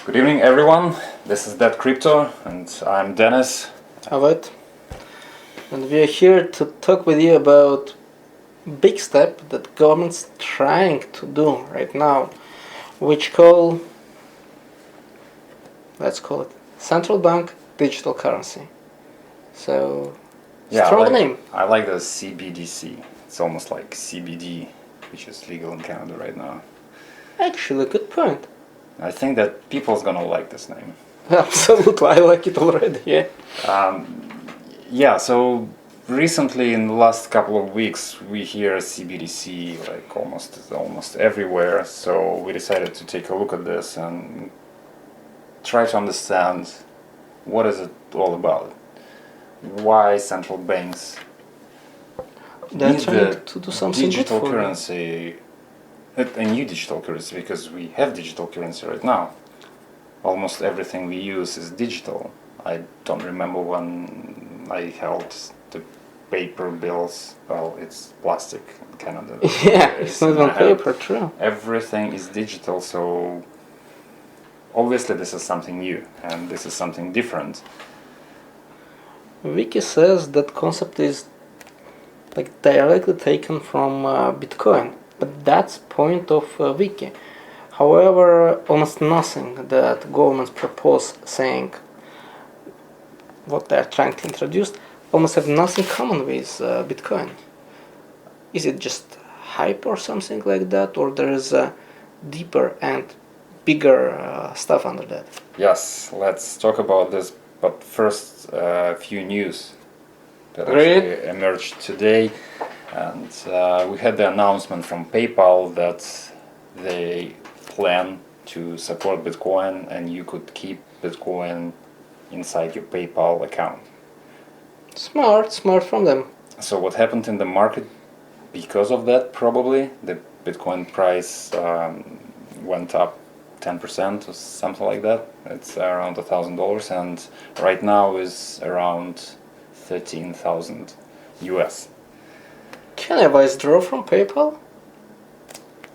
Good evening, everyone. This is ThatCrypto, and I'm Dennis. Alright, and we are here to talk with you about big step that government's trying to do right now, let's call it central bank digital currency. So, strong name. I like the CBDC. It's almost like CBD, which is legal in Canada right now. Actually, good point. I think that people's gonna like this name. Absolutely, I like it already. Yeah. So recently, in the last couple of weeks, we hear CBDC like almost everywhere. So we decided to take a look at this and try to understand what is it all about. Why central banks They're need trying to do something digital good for currency, a new digital currency, because we have digital currency right now. Almost everything we use is digital. I don't remember when I held the paper bills. Well, it's plastic in Canada. Yeah, it's not on paper, true. Everything is digital, so obviously this is something new and this is something different. Wiki says that concept is like directly taken from Bitcoin, but that's point of Wiki. However, almost nothing that governments propose saying what they're trying to introduce almost have nothing common with Bitcoin. Is it just hype or something like that, or there is a deeper and bigger stuff under that? Yes, let's talk about this, but first a few news that actually emerged today, and we had the announcement from PayPal that they plan to support Bitcoin and you could keep Bitcoin inside your PayPal account. Smart from them. So what happened in the market because of that? Probably the Bitcoin price went up 10% or something like that. It's around $1,000 and right now is around 13,000 US. Can I withdraw from PayPal?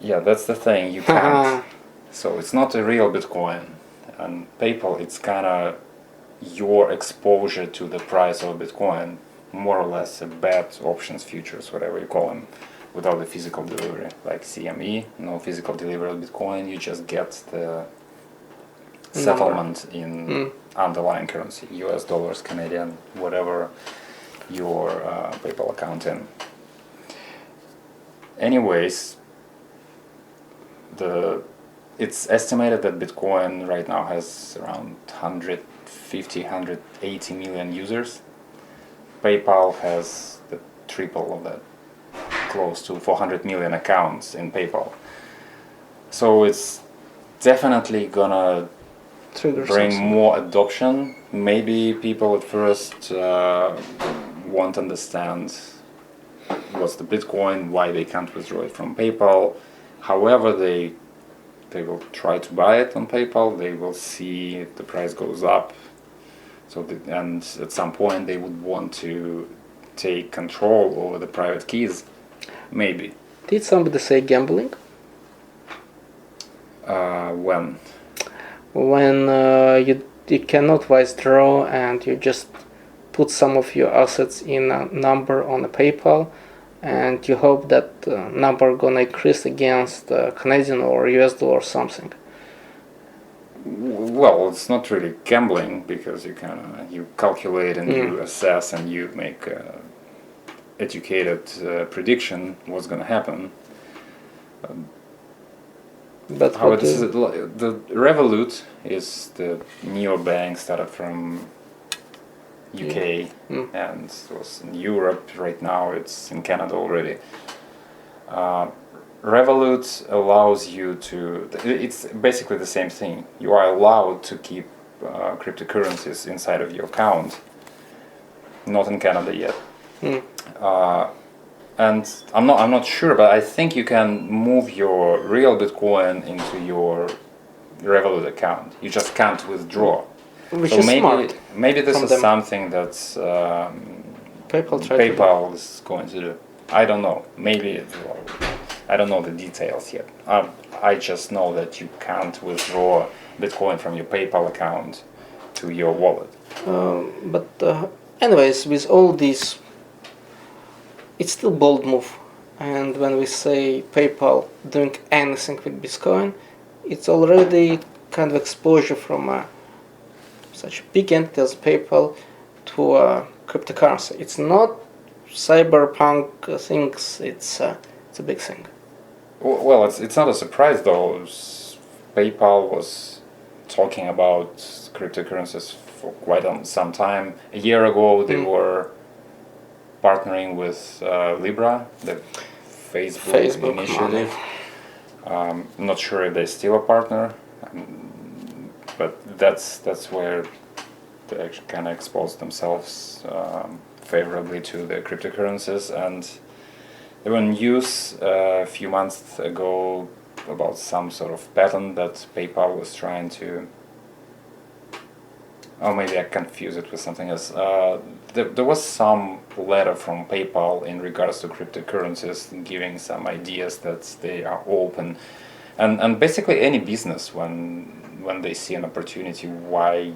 Yeah, that's the thing, you can't. So it's not a real Bitcoin, and PayPal, it's kind of your exposure to the price of Bitcoin, more or less a bet, options, futures, whatever you call them, without the physical delivery, like CME, no physical delivery of Bitcoin, you just get the settlement in underlying currency, US dollars, Canadian, whatever your PayPal account in. Anyways, it's estimated that Bitcoin right now has around 180 million users. PayPal has the triple of that, close to 400 million accounts in PayPal. So it's definitely gonna bring more adoption. Maybe people at first won't understand what's the Bitcoin, why they can't withdraw it from PayPal. However, they will try to buy it on PayPal. They will see the price goes up. And at some point they would want to take control over the private keys. Maybe. Did somebody say gambling? When? When you cannot withdraw and you just put some of your assets in a number on a PayPal, and you hope that number gonna increase against Canadian or US dollar or something. Well, it's not really gambling because you calculate and you assess and you make educated prediction what's gonna happen. But how it is, the Revolut is the neobank started from UK and it was in Europe. Right now it's in Canada already. Revolut allows you to, it's basically the same thing. You are allowed to keep cryptocurrencies inside of your account. Not in Canada yet. And I'm not sure, but I think you can move your real Bitcoin into your Revolut account. You just can't withdraw. Which is smart. Maybe this is something that's PayPal is going to do. I don't know. Maybe I don't know the details yet. I just know that you can't withdraw Bitcoin from your PayPal account to your wallet. Anyways, with all this, it's still bold move. And when we say PayPal doing anything with Bitcoin, it's already kind of exposure from such a big entity as PayPal to cryptocurrency. It's not cyberpunk things. It's a big thing. Well, it's not a surprise though. PayPal was talking about cryptocurrencies for quite some time. A year ago, they were partnering with Libra, the Facebook initiative. I'm not sure if they're still a partner, but that's where they actually kind of exposed themselves favorably to the cryptocurrencies. And there was news a few months ago about some sort of patent that PayPal was trying to. Oh, maybe I confuse it with something else. There was some letter from PayPal in regards to cryptocurrencies, giving some ideas that they are open, and basically any business when they see an opportunity, why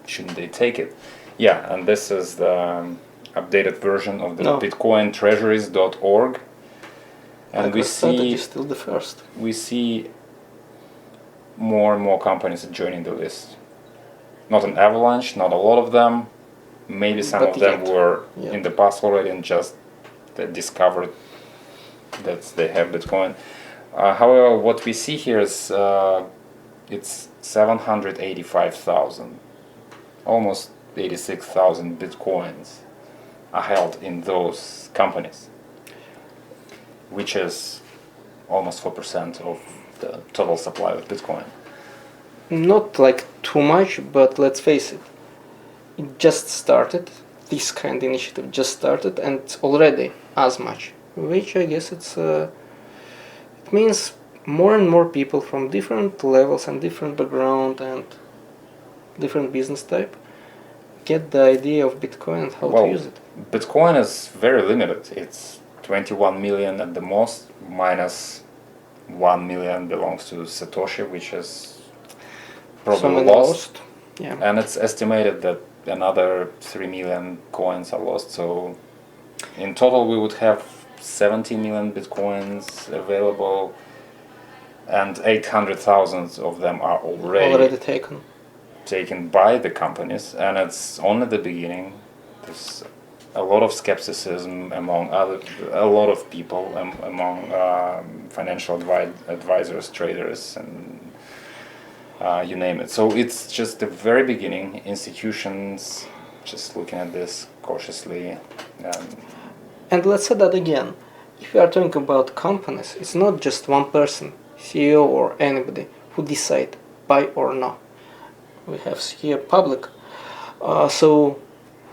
shouldn't they take it? Yeah, and this is the updated version of the BitcoinTreasuries.org, and we see still the first. We see more and more companies joining the list. Not an avalanche, not a lot of them. Maybe some of them were in the past already and just discovered that they have Bitcoin. However, what we see here is it's 785,000, almost 86,000 Bitcoins are held in those companies, which is almost 4% of the total supply of Bitcoin. Not like too much, but let's face it, it just started. This kind of initiative just started, and it's already as much, which I guess it means more and more people from different levels and different background and different business type get the idea of Bitcoin and how to use it. Bitcoin is very limited. It's 21 million at the most, minus 1 million belongs to Satoshi, which is probably lost. Yeah. And it's estimated that another 3 million coins are lost. So in total we would have 70 million Bitcoins available, and 800,000 of them are already taken by the companies, and it's only the beginning. There's a lot of skepticism among a lot of people, among financial advisors, traders, and you name it. So it's just the very beginning. Institutions just looking at this cautiously. And let's say that again. If we are talking about companies, it's not just one person, CEO or anybody, who decide buy or no. We have here public. So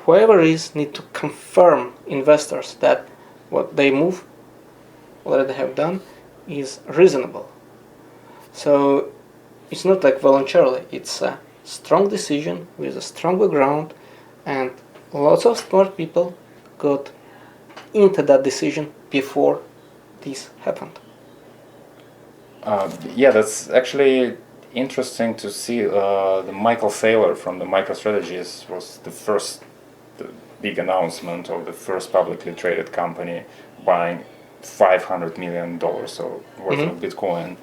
whoever is need to confirm investors that what they move already have done is reasonable. So it's not like voluntarily. It's a strong decision with a strong background, and lots of smart people got into that decision before this happened. Yeah, that's actually interesting to see. The Michael Saylor from the MicroStrategies was the big announcement of the first publicly traded company buying $500 million worth of Bitcoin.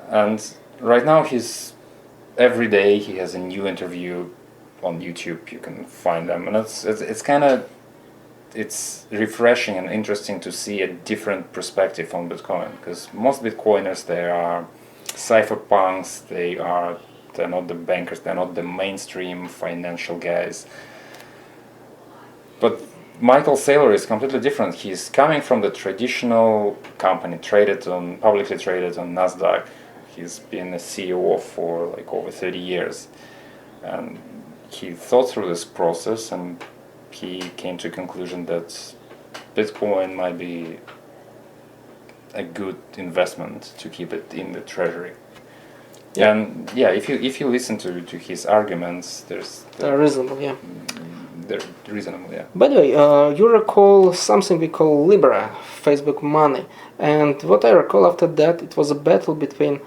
And right now every day he has a new interview on YouTube. You can find them, and it's refreshing and interesting to see a different perspective on Bitcoin, because most Bitcoiners, they are cypherpunks, they're not the bankers, they're not the mainstream financial guys. But Michael Saylor is completely different. He's coming from the traditional company, publicly traded on NASDAQ. He's been a CEO for like over 30 years, and he thought through this process, and he came to a conclusion that Bitcoin might be a good investment to keep it in the treasury. Yeah. And yeah, if you listen to his arguments, they're reasonable, yeah. They're reasonable, yeah. By the way, you recall something we call Libra, Facebook money, and what I recall after that, it was a battle between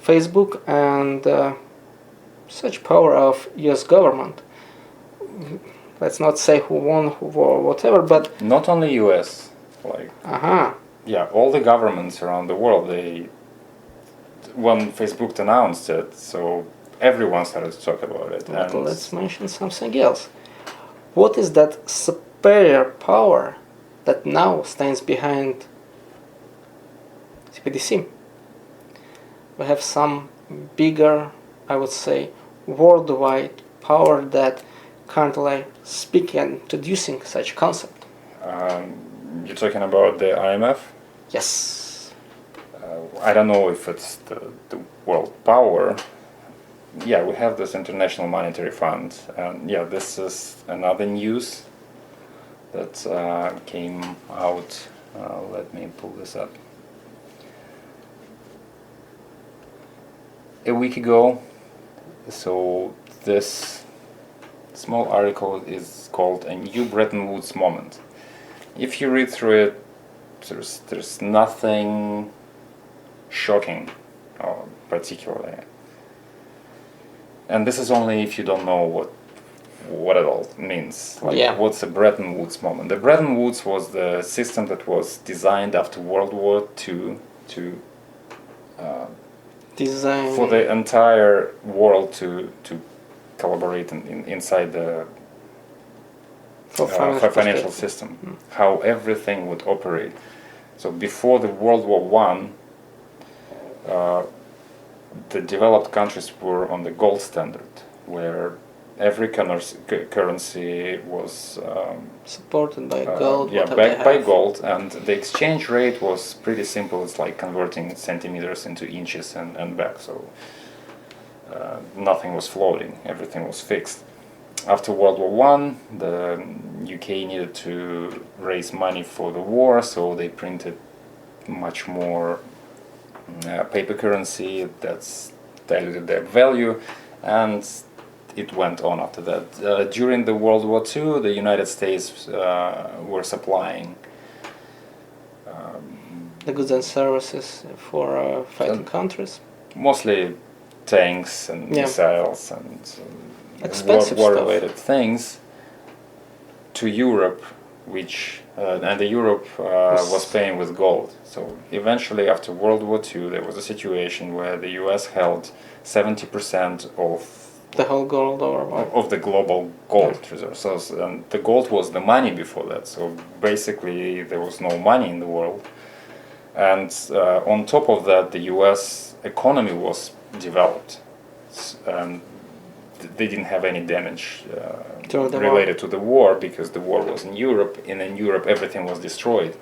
Facebook and such power of U.S. government. Let's not say who won, who or whatever, but Not only U.S. Like yeah, all the governments around the world. When Facebook announced it, so everyone started to talk about it. But And let's mention something else. What is that superior power that now stands behind CBDC? We have some bigger, I would say, worldwide power that currently speak and introducing such concept. you're talking about the IMF. Yes. I don't know if it's the world power. Yeah, we have this International Monetary Fund, and yeah, this is another news that came out. Let me pull this up. A week ago. So this small article is called "A New Bretton-Woods Moment." If you read through it, there's nothing shocking, particularly. And this is only if you don't know what it all means. Like, Yeah. what's a Bretton Woods moment? The Bretton Woods was the system that was designed after World War II to Design. for the entire world to collaborate inside the for financial perspective. system, how everything would operate. So before the World War One, the developed countries were on the gold standard, where every currency was Supported by gold. yeah, whatever they backed by have. gold, and the exchange rate was pretty simple. It's like converting centimeters into inches and back. So nothing was floating; everything was fixed. After World War One, the UK needed to raise money for the war, so they printed much more paper currency that's diluted their value, and it went on after that. During the World War II, the United States were supplying The goods and services for fighting countries. mostly tanks and Yeah. missiles and Expensive war-related things to Europe, which and the Europe was paying with gold. So eventually, after World War II, there was a situation where the U.S. held 70% of The whole gold of the global gold reserves, and the gold was the money before that. So basically, there was no money in the world, and on top of that, the U.S. economy was developed, and they didn't have any damage related to the war because the war was in Europe, and in Europe everything was destroyed.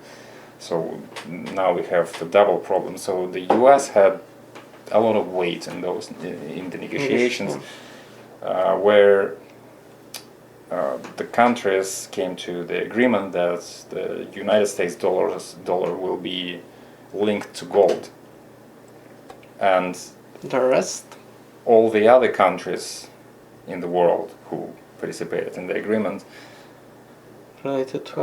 So now we have the double problem. So the U.S. had a lot of weight in the negotiations. Where the countries came to the agreement that the United States dollar will be linked to gold, and The rest. all the other countries in the world who participated in the agreement Related to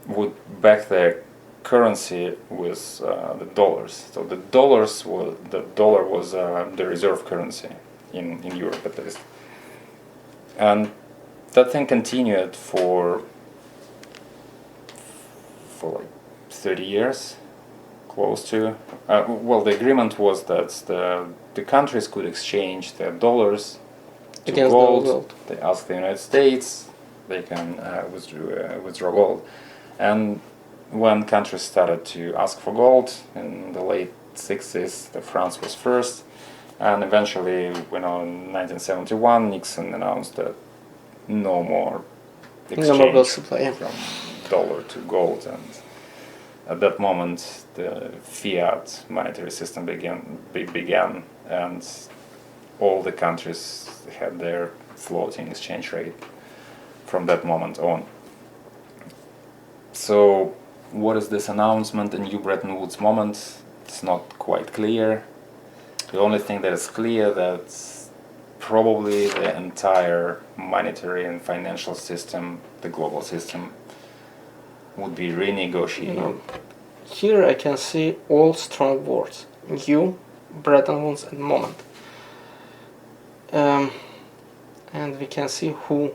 would back their currency with the dollars. So the dollar was the reserve currency in Europe at least. And that thing continued for like 30 years, close to. Well, the agreement was that the countries could exchange their dollars to Against gold. gold. They asked the United States, they can withdraw gold. And when countries started to ask for gold in the late 60s, France was first. And eventually, in 1971, Nixon announced that no more exchange gold supply. from dollar to gold. And at that moment, the fiat monetary system began, and all the countries had their floating exchange rate from that moment on. So, what is this announcement, a new Bretton Woods moment? It's not quite clear. The only thing that is clear that probably the entire monetary and financial system, the global system, would be renegotiated. Here I can see all strong words: new, Bretton-Woods at the moment. And we can see who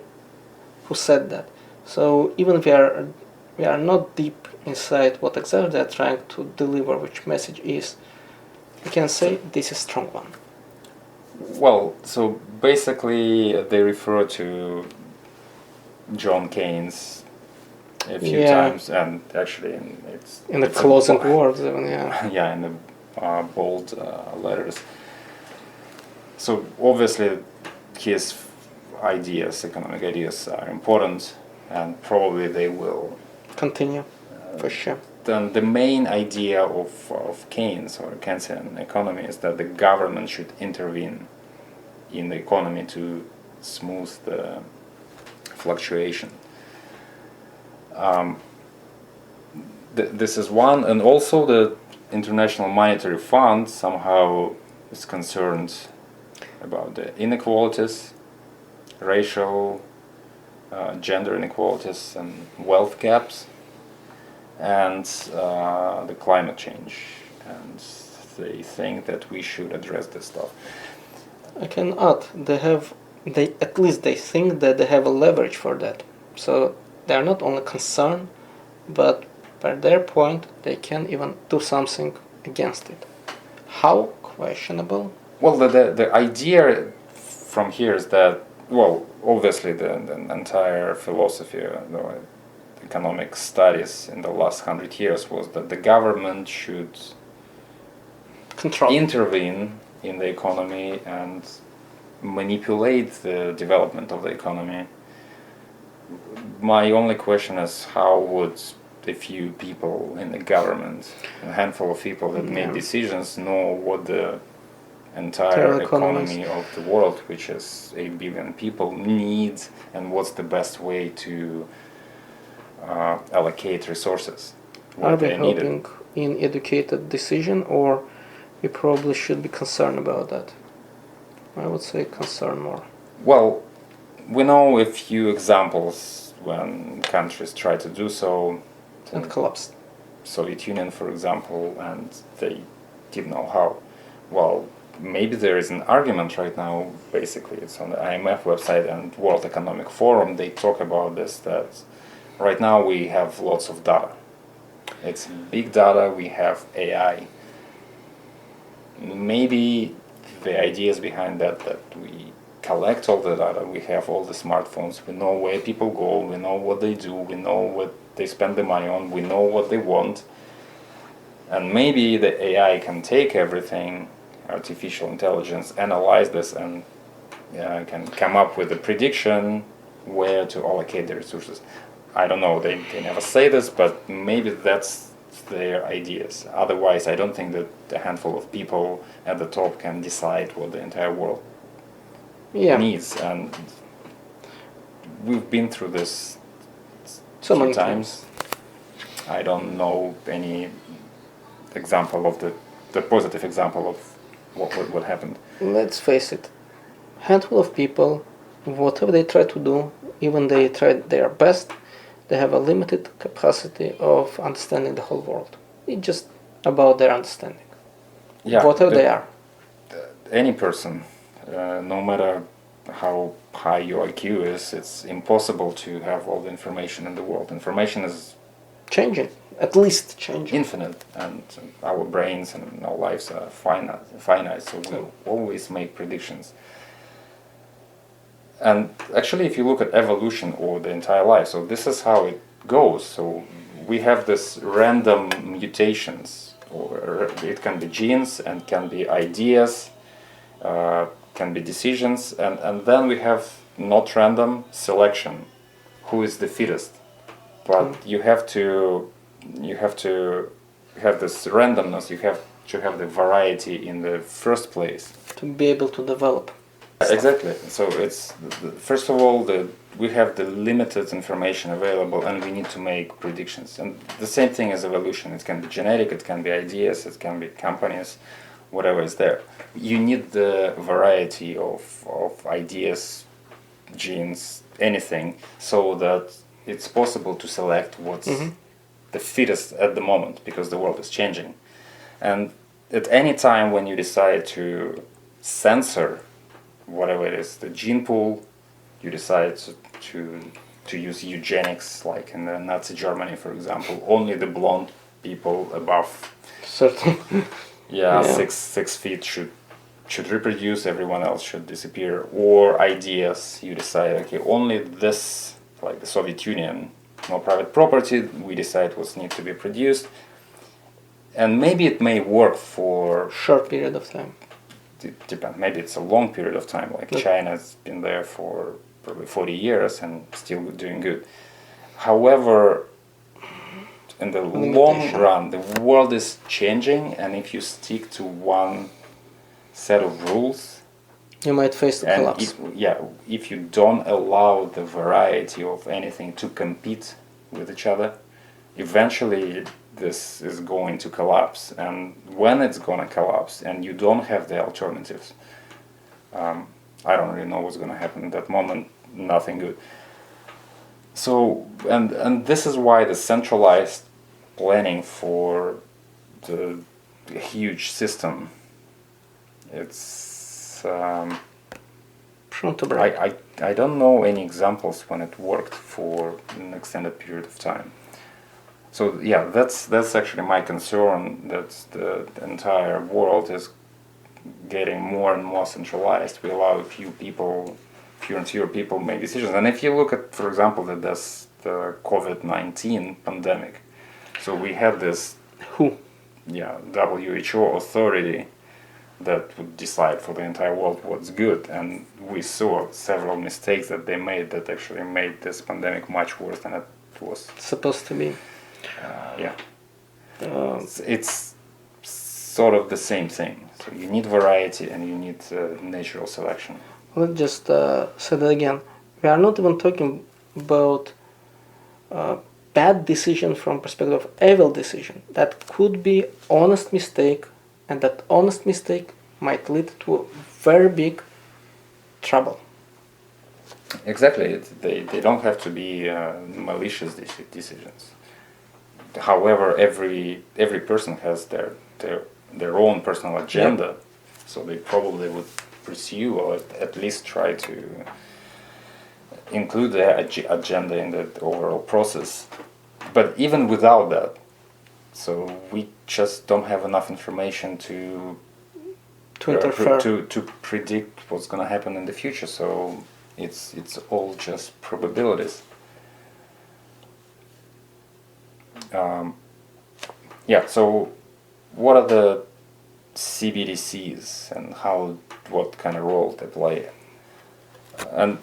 said that. So even we are not deep inside what exactly they are trying to deliver, which message is, we can say this is a strong one. Well, so basically they refer to John Keynes a few times, and actually it's in the closing words even, yeah, in the bold letters. So obviously his ideas, economic ideas, are important, and probably they will continue for sure. Then the main idea of Keynes or Keynesian economy is that the government should intervene in the economy to smooth the fluctuation. This is one, and also the International Monetary Fund somehow is concerned about the inequalities, racial, gender inequalities, and wealth gaps, and the climate change, and they think that we should address this stuff. I can add, they at least they think that they have a leverage for that. So they are not only concerned, but by their point, they can even do something against it. How? Questionable. Well, the idea from here is that, well, obviously the entire philosophy, the economic studies in the last 100 years was that the government should intervene in the economy and manipulate the development of the economy. My only question is, how would a few people in the government, a handful of people that make decisions, know what the entire economy of the world, which is 8 billion people, needs, and what's the best way to allocate resources? Are we helping in educated decision, or we probably should be concerned about that? I would say concern more. Well, we know a few examples when countries try to do so and collapsed. Soviet Union, for example, and they didn't know how. Well, maybe there is an argument right now, basically it's on the IMF website and World Economic Forum, they talk about this, that right now we have lots of data. It's big data, we have AI. Maybe the ideas behind that we collect all the data, we have all the smartphones, we know where people go, we know what they do, we know what they spend the money on, we know what they want, and maybe the AI can take everything, artificial intelligence, analyze this, and can come up with a prediction where to allocate the resources. I don't know, they never say this, but maybe that's their ideas. Otherwise, I don't think that a handful of people at the top can decide what the entire world needs. And we've been through this so many times. I don't know any example of the positive example of what happened. Let's face it, handful of people, whatever they try to do, even they try their best, they have a limited capacity of understanding the whole world. It's just about their understanding. Yeah, whatever they are. Any person, no matter how high your IQ is, it's impossible to have all the information in the world. Information is changing, at least changing. Infinite, and our brains and our lives are finite, so we'll always make predictions. And actually, if you look at evolution or the entire life, so this is how it goes. So we have this random mutations, or it can be genes and can be ideas, can be decisions, and then we have not random selection, who is the fittest. But you have to have this randomness, you have to have the variety in the first place. To be able to develop. Exactly. So it's, first of all, we have the limited information available and we need to make predictions. And the same thing as evolution. It can be genetic, it can be ideas, it can be companies, whatever is there. You need the variety of ideas, genes, anything, so that it's possible to select what's the fittest at the moment, because the world is changing. And at any time when you decide to censor whatever it is, the gene pool, you decide to use eugenics, like in the Nazi Germany, for example, only the blonde people above certain. yeah, Yeah. 6 feet should reproduce, everyone else should disappear. Or ideas, you decide, okay, only this, like the Soviet Union, no private property, we decide what needs to be produced. And maybe it may work for Short period of time. depend. Maybe it's a long period of time. Like Yep. China's been there for probably 40 years and still doing good. However, in the long Limitation. run, the world is changing, and if you stick to one set of rules, You might face the and collapse. if you don't allow the variety of anything to compete with each other, eventually this is going to collapse. And when it's going to collapse and you don't have the alternatives, I don't really know what's going to happen at that moment. Nothing good. So, and this is why the centralized planning for the huge system, it's Prone to break. I don't know any examples when it worked for an extended period of time. So yeah, that's actually my concern, that the entire world is getting more and more centralized. We allow fewer and fewer people make decisions. And if you look at, for example, the COVID-19 pandemic, so we had this Who? WHO authority that would decide for the entire world what's good, and we saw several mistakes that they made that actually made this pandemic much worse than it was. Supposed to be. Yeah, Um, it's sort of the same thing. So you need variety and you need natural selection. Let's just say that again. We are not even talking about bad decision from perspective of evil decision. That could be honest mistake, and that honest mistake might lead to very big trouble. Exactly, they don't have to be malicious decisions. However, every person has their own personal agenda, so they probably would pursue or at least try to include their agenda in the overall process. But even without that, so we just don't have enough information to Interfere. to predict what's going to happen in the future. So it's all just probabilities. So what are the CBDCs and what kind of role they play? And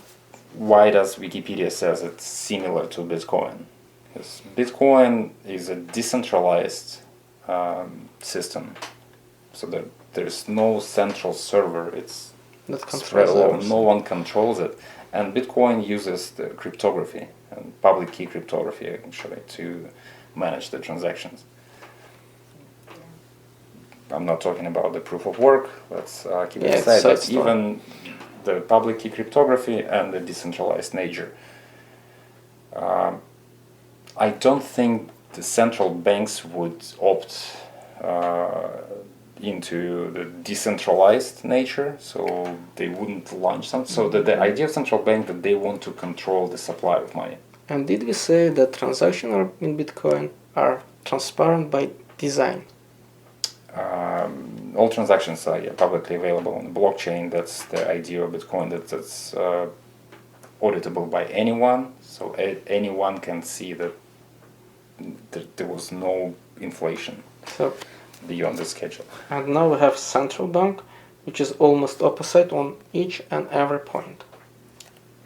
why does Wikipedia says it's similar to Bitcoin? Because Bitcoin is a decentralized system, so that there's no central server. It's That spread controls along. everything. No one controls it, and Bitcoin uses the cryptography and public key cryptography actually to manage the transactions. I'm not talking about the proof of work. Let's keep it it's aside. side But story. even the public key cryptography and the decentralized nature. I don't think the central banks would opt into the decentralized nature, so they wouldn't launch something. So the idea of central bank that they want to control the supply of money. And did we say that transactions in Bitcoin are transparent by design? All transactions are publicly available on the blockchain. That's the idea of Bitcoin. That's auditable by anyone, so anyone can see that there was no inflation So, beyond the schedule. and now we have central bank, which is almost opposite on each and every point.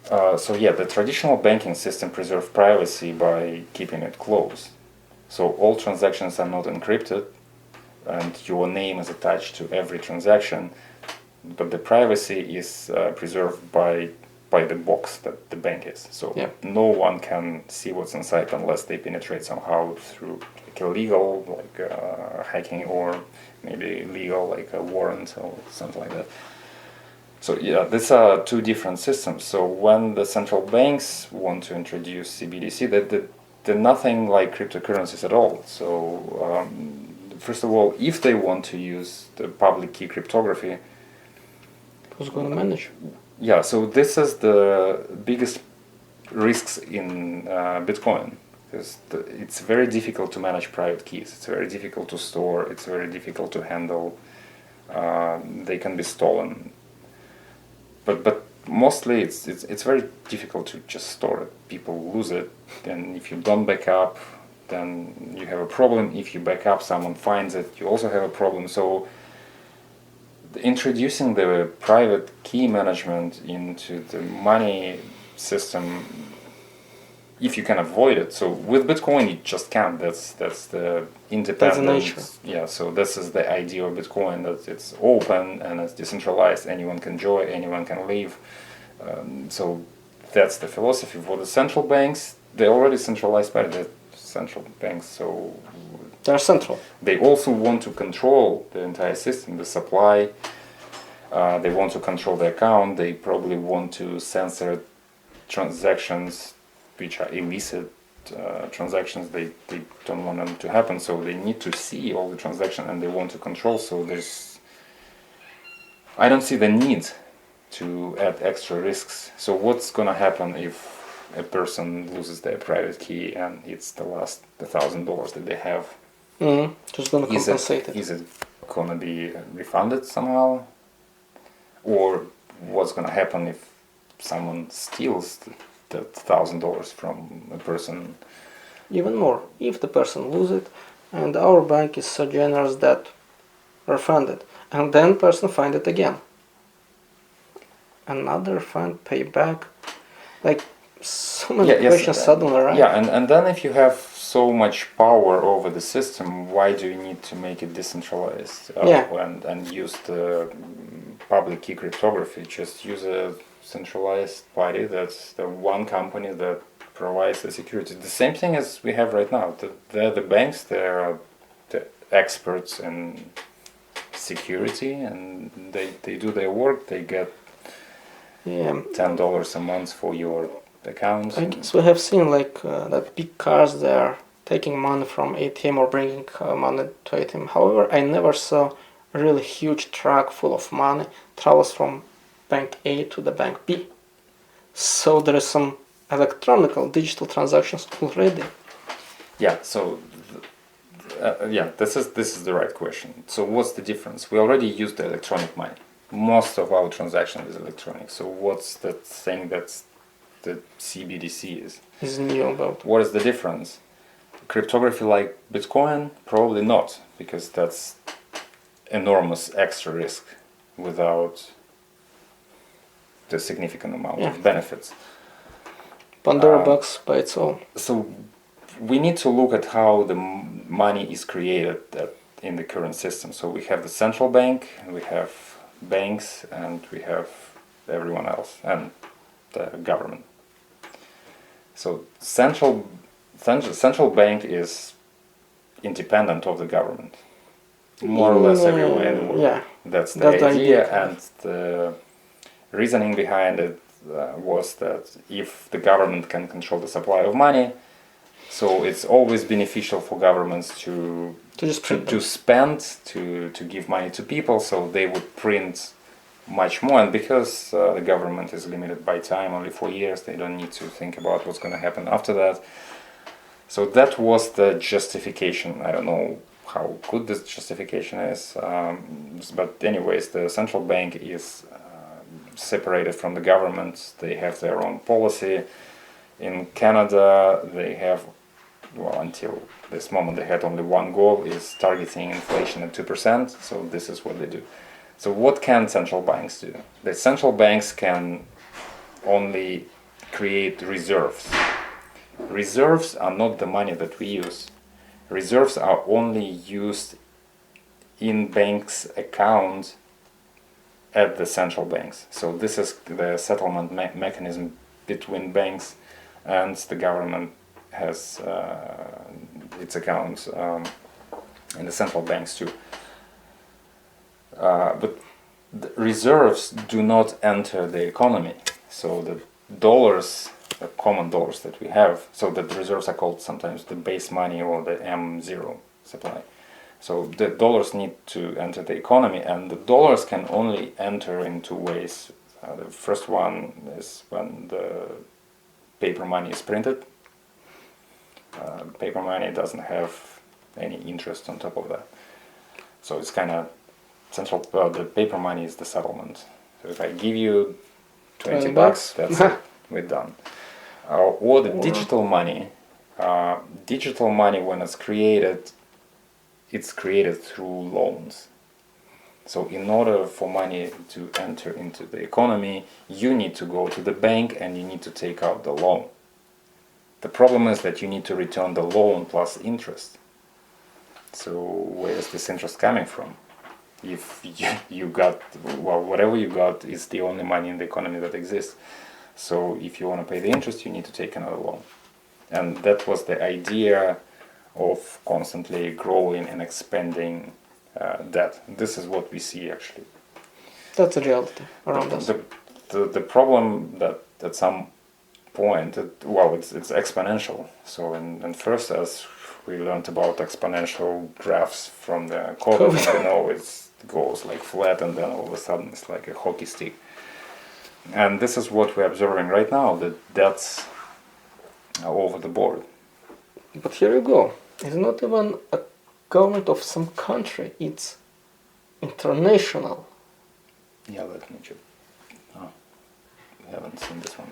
The traditional banking system preserves privacy by keeping it closed. So all transactions are not encrypted, and your name is attached to every transaction, but the privacy is preserved by the box that the bank is. So no one can see what's inside unless they penetrate somehow through like illegal, like hacking, or maybe legal, like a warrant or something like that. So these are two different systems. So when the central banks want to introduce CBDC, they're nothing like cryptocurrencies at all. So first of all, if they want to use the public key cryptography, Who's going to manage? yeah, so this is the biggest risks in Bitcoin, because it's very difficult to manage private keys. It's very difficult to store. It's very difficult to handle. They can be stolen. But mostly it's very difficult to just store it. People lose it. Then if you don't back up, then you have a problem. If you back up, someone finds it, you also have a problem. So introducing the private key management into the money system, if you can avoid it. So with Bitcoin you just can't. That's the independent. That's the nature. Yeah, so this is the idea of Bitcoin, that it's open and it's decentralized. Anyone can join, anyone can leave. So that's the philosophy. For the central banks, they're already centralized by the central banks, so They're central. they also want to control the entire system, the supply. They want to control the account. They probably want to censor transactions which are illicit transactions. They don't want them to happen, so they need to see all the transactions and they want to control. So I don't see the need to add extra risks. So what's gonna happen if a person loses their private key and it's the last $1,000 that they have? Who's going to compensate it? Is it gonna be refunded somehow? Or what's gonna happen if someone steals that $1,000 from a person? Even more, if the person loses it and our bank is so generous that refund it, and then person find it again, another fund pay back, like so many questions suddenly arise. Yeah, and then if you have so much power over the system, why do you need to make it decentralized and use the public key cryptography? Just use a centralized party. That's the one company that provides the security. The same thing as we have right now. They're the banks. They're the experts in security, and they do their work. They get $10 a month for your account. I guess we have seen that big cars, they are taking money from ATM or bringing money to ATM. However, I never saw a really huge truck full of money travels from bank A to the bank B. So there is some electronic digital transactions already. Yeah. So this is the right question. So what's the difference? We already use the electronic money. Most of our transactions is electronic. So what's the thing that's the CBDC is new about? What is the difference? Cryptography like Bitcoin? Probably not, because that's enormous extra risk without the significant amount of benefits. Pandora box by its own. So we need to look at how the money is created in the current system. So we have the central bank, we have banks, and we have everyone else, and the government. So central bank is independent of the government, more or less everywhere in the world. Yeah, that's the idea, and the reasoning behind it was that if the government can control the supply of money, so it's always beneficial for governments to spend, to give money to people, so they would print much more. And because the government is limited by time, only 4 years, they don't need to think about what's going to happen after that. So that was the justification. I don't know how good this justification is, but anyways, the central bank is separated from the government. They have their own policy. In Canada, they have, until this moment, they had only one goal, is targeting inflation at 2%. So this is what they do. So what can central banks do? The central banks can only create reserves. Reserves are not the money that we use. Reserves are only used in banks' account at the central banks. So this is the settlement mechanism between banks, and the government has its accounts in the central banks too. But the reserves do not enter the economy. So the dollars, the common dollars that we have, so that the reserves are called sometimes the base money or the M0 supply. So the dollars need to enter the economy, and the dollars can only enter in two ways. The first one is when the paper money is printed. Paper money doesn't have any interest on top of that. So it's kind of central. Well, the paper money is the settlement. So if I give you 20 bucks, that's it. We're done. Or the digital money. Digital money, when it's created through loans. So in order for money to enter into the economy, you need to go to the bank and you need to take out the loan. The problem is that you need to return the loan plus interest. So where is this interest coming from? If you got, well, whatever you got is the only money in the economy that exists. So if you want to pay the interest, you need to take another loan. And that was the idea of constantly growing and expanding debt. This is what we see actually. That's a reality around us. The problem that at some point, it's exponential. So in first, as we learned about exponential graphs from the COVID, you know, it goes like flat, and then all of a sudden it's like a hockey stick. And this is what we're observing right now, that that's over the board. But here you go. It's not even a government of some country, it's international. Yeah, let me check. Oh, we haven't seen this one.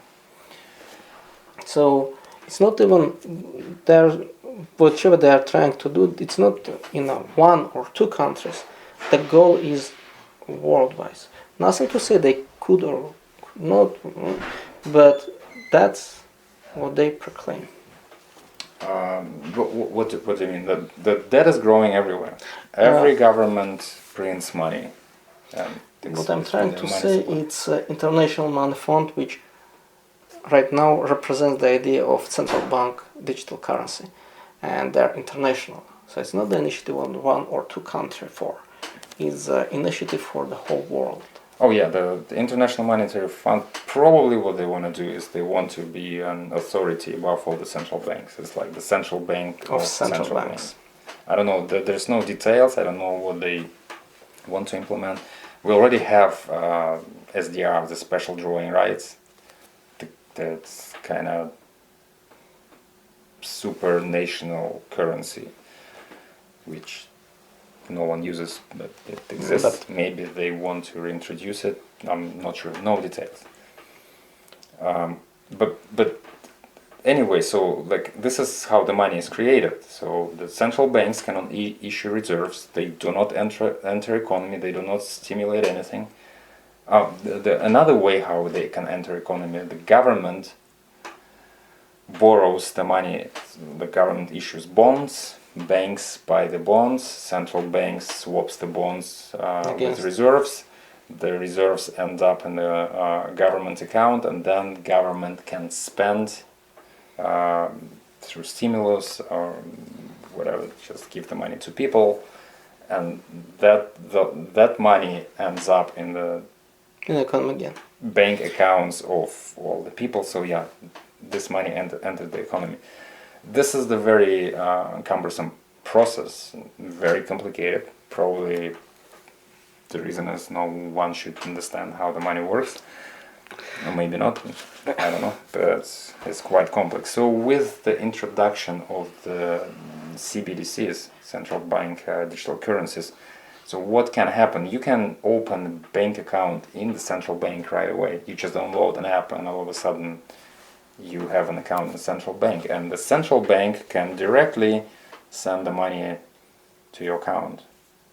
So it's not even whatever they are trying to do, it's not in one or two countries. The goal is worldwide. Nothing to say they could or could not, but that's what they proclaim. What do you mean? The debt is growing everywhere. Every government prints money. What I'm trying to say, it's International Money Fund, which right now represents the idea of central bank digital currency, and they're international. So it's not the initiative on one or two countries it's an initiative for the whole world. Oh yeah, the International Monetary Fund, probably what they want to do is they want to be an authority above all the central banks. It's like the central bank of central banks. I don't know, there's no details, I don't know what they want to implement. We already have SDR, the special drawing rights. That's kind of super national currency, which no one uses, but it exists. But maybe they want to reintroduce it. I'm not sure. No details. But anyway, so like this is how the money is created. So the central banks cannot issue reserves. They do not enter economy. They do not stimulate anything. Another way how they can enter economy, the government borrows the money. The government issues bonds. Banks buy the bonds, central banks swaps the bonds with reserves. The reserves end up in the government account, and then government can spend through stimulus or whatever, just give the money to people, and that money ends up in the economy again. Bank accounts of all the people. So yeah, this money entered the economy. This is the very cumbersome process, very complicated. Probably the reason is no one should understand how the money works, or maybe not, I don't know, but it's quite complex. So with the introduction of the CBDCs, central bank digital currencies, so what can happen? You can open a bank account in the central bank right away. You just download an app and all of a sudden you have an account in the central bank, and the central bank can directly send the money to your account,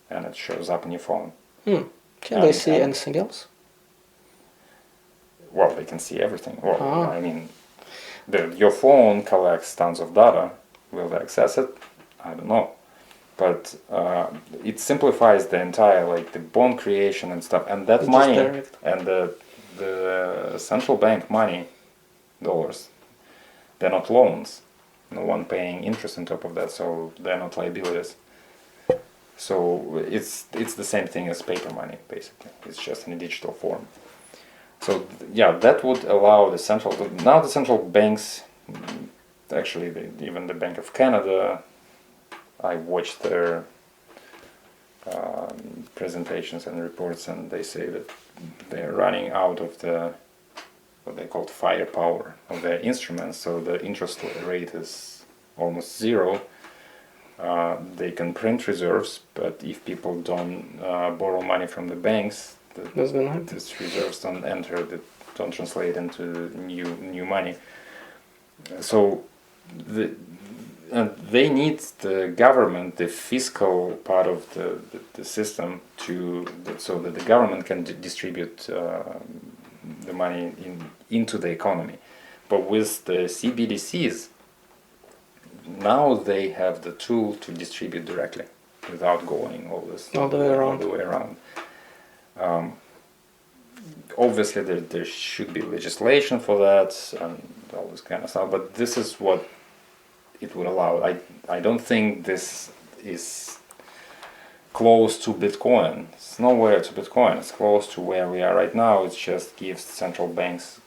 and it shows up on your phone. Can they see anything else? Well, they can see everything. Well, I mean, your phone collects tons of data. Will they access it? I don't know. But it simplifies the entire, like the bond creation and stuff, and that money and the central bank money, dollars, they're not loans. No one paying interest on top of that, so they're not liabilities. So it's the same thing as paper money, basically. It's just in a digital form. So yeah, that would allow the central banks, actually even the Bank of Canada, I watched their presentations and reports, and they say that they're running out of the what they call firepower of their instruments. So the interest rate is almost zero. They can print reserves, but if people don't borrow money from the banks, these reserves don't translate into new money. So they need the government, the fiscal part of the system, so that the government can distribute the money into the economy. But with the CBDCs, now they have the tool to distribute directly without going all the way around. Obviously, there should be legislation for that and all this kind of stuff, but this is what it would allow. I don't think this is close to Bitcoin. It's nowhere to Bitcoin. It's close to where we are right now. It just gives central banks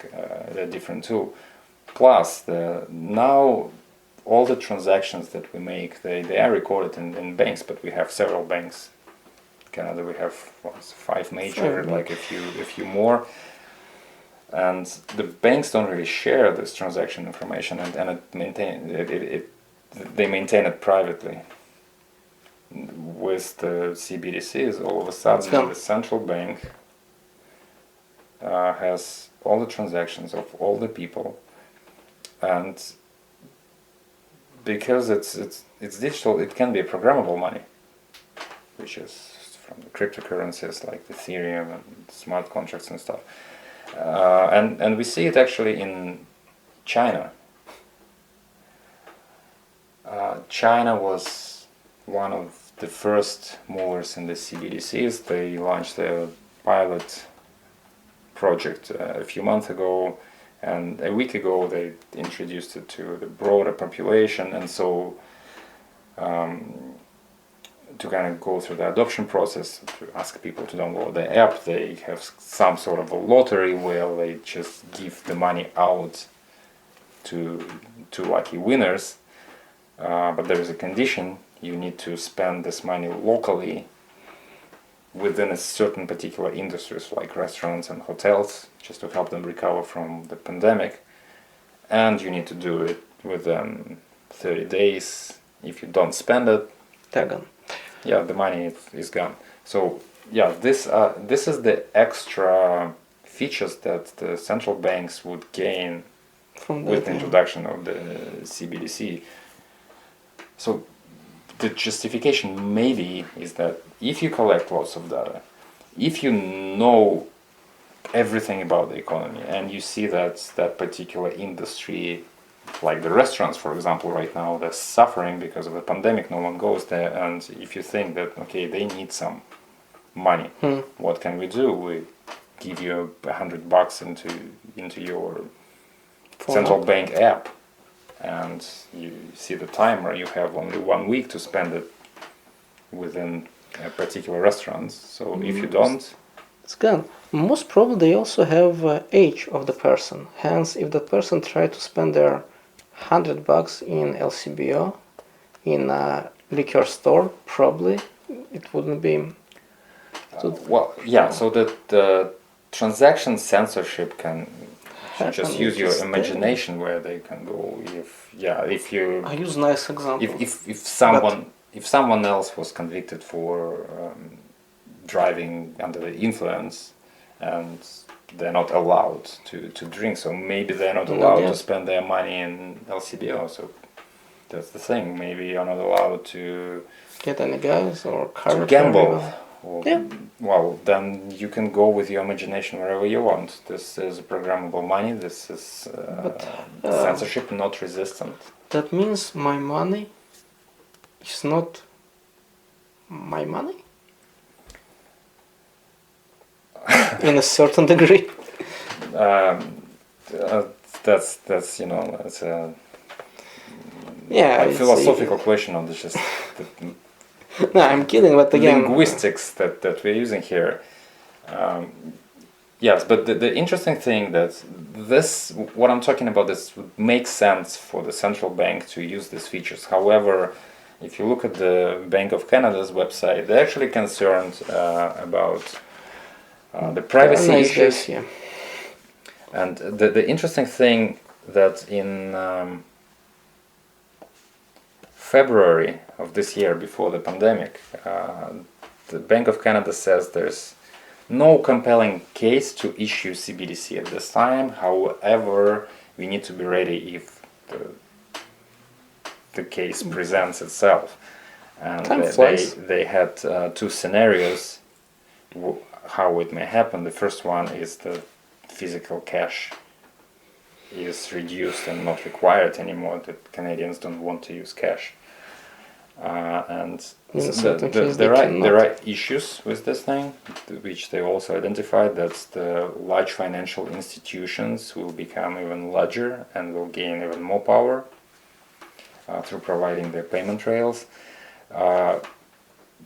a different tool. Plus, now all the transactions that we make, they are recorded in banks, but we have several banks. In Canada, we have 5 major, like a few more. And the banks don't really share this transaction information, and they maintain it privately. With the CBDCs, all of a sudden the central bank has all the transactions of all the people, and because it's digital, it can be programmable money, which is from the cryptocurrencies like Ethereum and smart contracts and stuff. And we see it actually in China. China was one of the first movers in the CBDCs. They launched a pilot project a few months ago, and a week ago they introduced it to the broader population. And so to kind of go through the adoption process, to ask people to download the app, they have some sort of a lottery where they just give the money out to lucky winners. But there is a condition: you need to spend this money locally within a certain particular industries like restaurants and hotels, just to help them recover from the pandemic. And you need to do it within 30 days. If you don't spend it, they're gone. Yeah, the money is gone. So yeah, this is the extra features that the central banks would gain with the introduction of the CBDC. So the justification maybe is that if you collect lots of data, if you know everything about the economy, and you see that that particular industry, like the restaurants, for example, right now, they're suffering because of the pandemic, no one goes there, and if you think that, okay, they need some money, what can we do? We give you $100 into your central bank app, and you see the timer, you have only 1 week to spend it within a particular restaurant. So if you don't, it's gone. Most probably they also have age of the person. Hence, if the person tried to spend their $100 in LCBO in a liquor store, probably it wouldn't be. Well, yeah. So that the transaction censorship can just use your imagination where they can go. If you. I use nice example. If someone else was convicted for driving under the influence, and they're not allowed to drink, so maybe they're not allowed to spend their money in LCBO. So that's the thing. Maybe you're not allowed to get any guys or car to gamble. Well, then you can go with your imagination wherever you want. This is programmable money. This is censorship, not resistant. That means my money is not my money? In a certain degree. That's it's a philosophical question on this. Just no, I'm kidding. But again, linguistics that we're using here. Yes, but the interesting thing that what I'm talking about, this would make sense for the central bank to use these features. However, if you look at the Bank of Canada's website, they're actually concerned about the privacy Nice issues. guys, yeah. And the interesting thing that in February of this year, before the pandemic, the Bank of Canada says there's no compelling case to issue CBDC at this time. However, we need to be ready if the case presents itself. And they had two scenarios how it may happen. The first one is the physical cash is reduced and not required anymore, that Canadians don't want to use cash. And there are issues with this thing, which they also identified. That's the large financial institutions will become even larger and will gain even more power through providing their payment rails.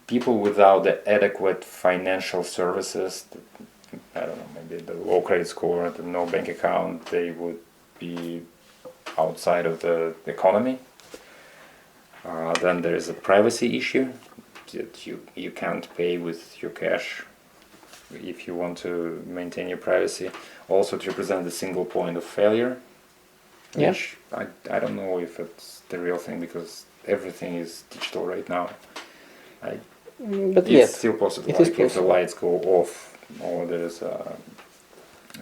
People without the adequate financial services, I don't know, maybe the low credit score, the no bank account, they would be outside of the economy. Then there is a privacy issue that you can't pay with your cash if you want to maintain your privacy. Also to represent the single point of failure, which I don't know if it's the real thing, because everything is digital right now. But it's still possible. It is possible. If the lights go off or there's a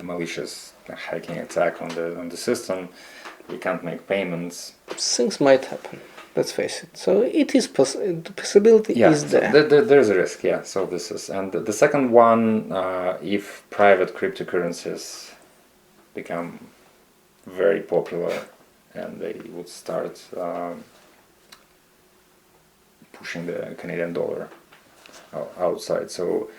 malicious hacking attack on the system, you can't make payments. Things might happen. Let's face it. So it is the possibility is there. There's a risk. Yeah. So this is, and the second one, if private cryptocurrencies become very popular and they would start pushing the Canadian dollar outside. So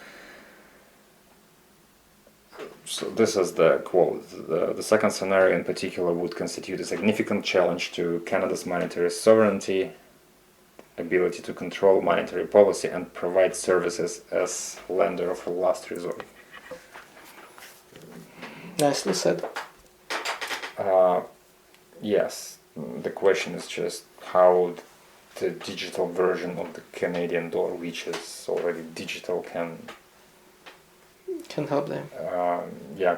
this is the quote. The second scenario in particular would constitute a significant challenge to Canada's monetary sovereignty, ability to control monetary policy, and provide services as lender of last resort. Nicely said. Yes, the question is just how the digital version of the Canadian dollar, which is already digital, can help them.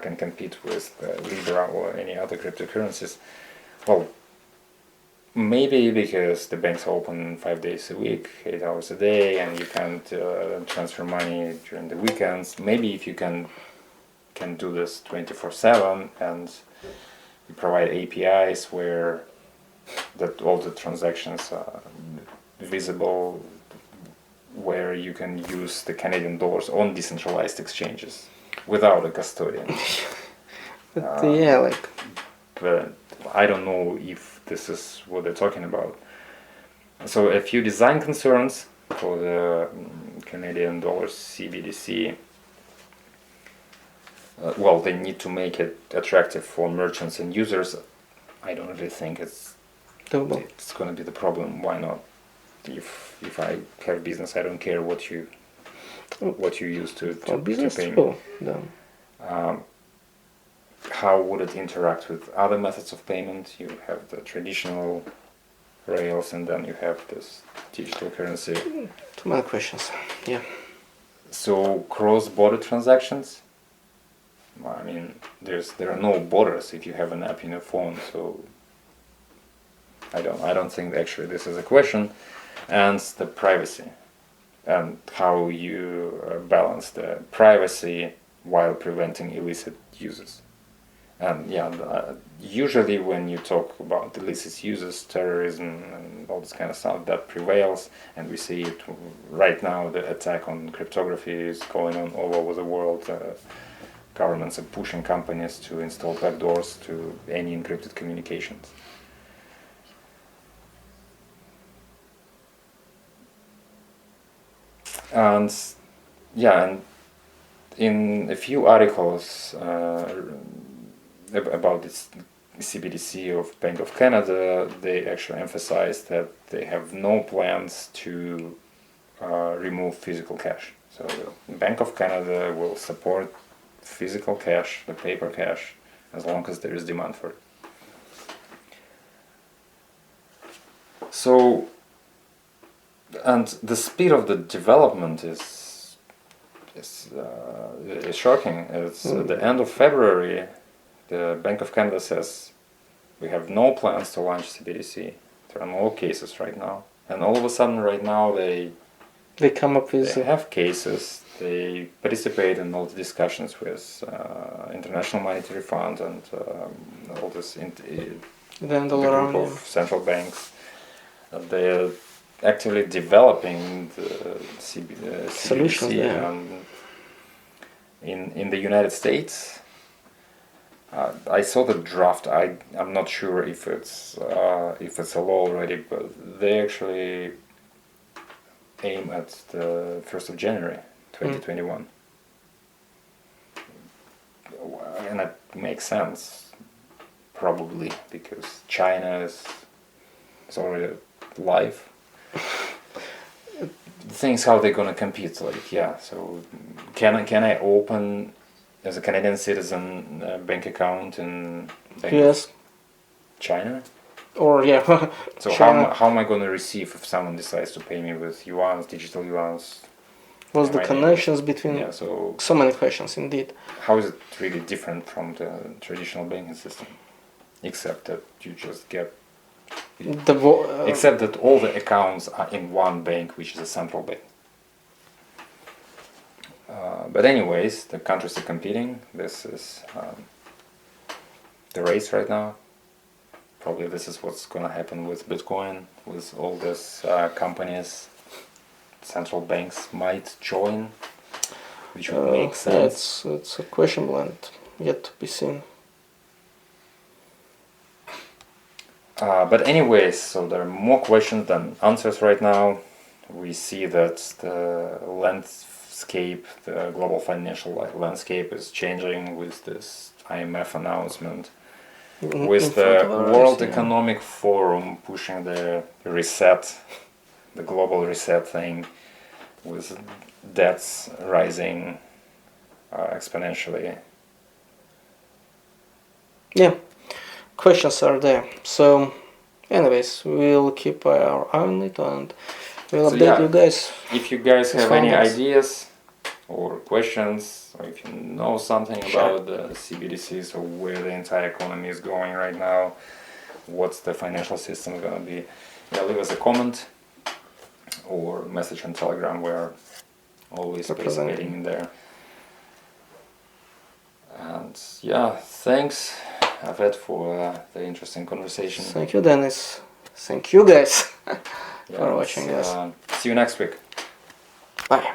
Can compete with Libra or any other cryptocurrencies. Well, maybe because the banks are open 5 days a week, 8 hours a day, and you can't transfer money during the weekends. Maybe if you can do this 24/7 and you provide APIs where that all the transactions are visible, where you can use the Canadian dollars on decentralized exchanges without a custodian. But but I don't know if this is what they're talking about. So a few design concerns for the Canadian dollar CBDC. They need to make it attractive for merchants and users. I don't really think it's going to be the problem. Why not? If I have business, I don't care what you use to pay me. How would it interact with other methods of payment? You have the traditional rails, and then you have this digital currency. Too many questions. Yeah. So cross-border transactions. I mean, there are no borders if you have an app in your phone. So I don't think actually this is a question. And the privacy, and how you balance the privacy while preventing illicit uses. And usually when you talk about illicit uses, terrorism and all this kind of stuff, that prevails, and we see it right now. The attack on cryptography is going on all over the world. Governments are pushing companies to install backdoors to any encrypted communications. And in a few articles about this CBDC of Bank of Canada, they actually emphasize that they have no plans to remove physical cash. So the Bank of Canada will support physical cash, the paper cash, as long as there is demand for it. So And the speed of the development is shocking. It's at the end of February. The Bank of Canada says we have no plans to launch CBDC. There are no cases right now, and all of a sudden, right now they come up with they have cases. They participate in all the discussions with International Monetary Fund and all this then the group of central banks. They're actively developing the solutions CBDC. there. In the United States, I saw the draft. I'm not sure if it's a law already, but they actually aim at the 1st of January 2021. And that makes sense, probably, because China is already live. The thing is how they're gonna compete. Like, yeah, so can I open as a Canadian citizen a bank account in US, China? or yeah. So China. how am I gonna receive if someone decides to pay me with yuans, digital yuans? What's the connections between? Yeah, so many questions indeed. how is it really different from the traditional banking system? Except that you just get except that all the accounts are in one bank, which is a central bank. But anyways, the countries are competing. This is the race right now. Probably this is what's going to happen with Bitcoin, with all these companies. Central banks might join, which would make sense. Yeah, it's a questionable and yet to be seen. But anyways, so there are more questions than answers right now. We see that the landscape, the global financial landscape is changing with this IMF announcement, with the World Economic Forum pushing the reset, the global reset thing, with debts rising exponentially. Yeah. Questions are there. So, anyways, we'll keep our eye on it and we'll update you guys. If you guys have any ideas or questions, or if you know something about the CBDCs or where the entire economy is going right now, what's the financial system going to be, leave us a comment or message on Telegram. We're always participating in there. And yeah, thanks, Avet, for the interesting conversation. Thank you, Dennis. Thank you, guys, for watching us. See you next week. Bye.